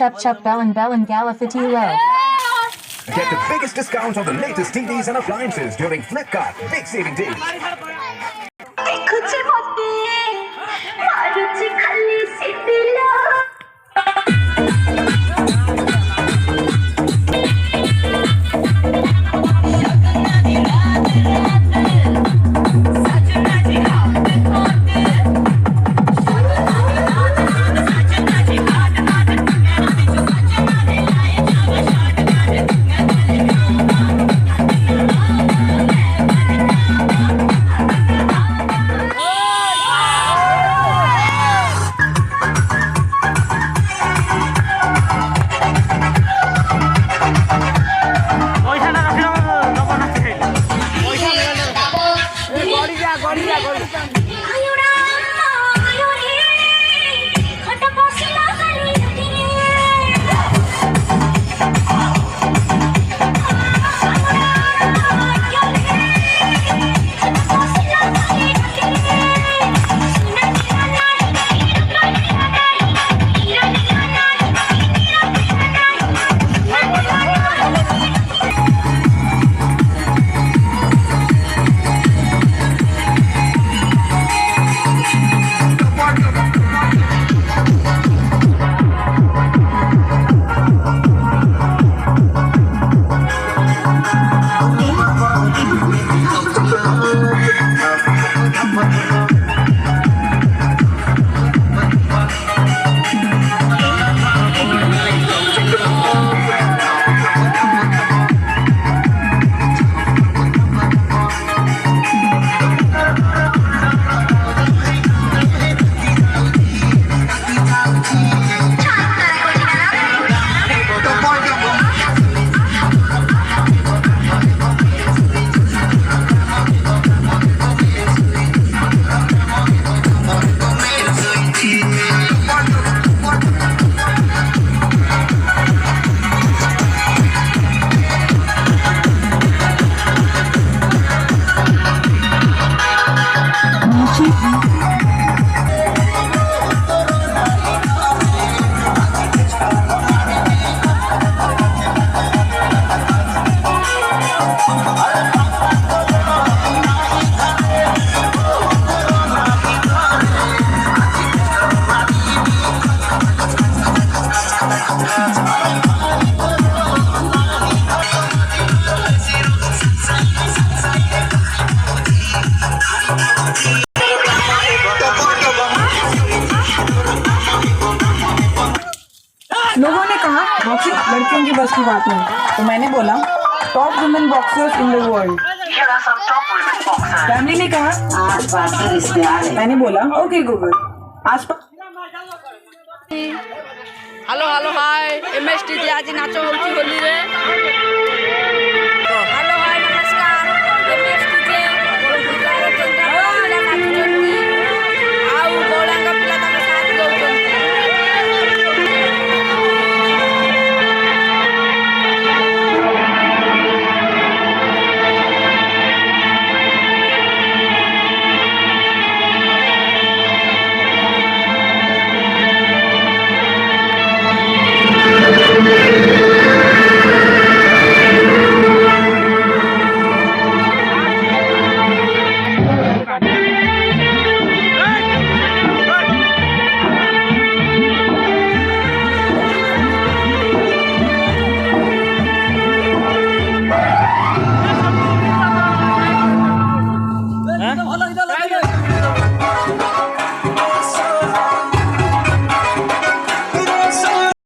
chup chup bellin bellin galafitilo. Get the biggest discounts on the latest TVs and appliances during Flipkart Big Saving Days. लोगों ने कहा boxing लड़कियों की बस की बात नहीं, तो मैंने बोला top women boxers in the world. Family ने कहा, मैंने बोला okay Google. Hello hello hi एमएसटी जे आज नाच होची होली रे।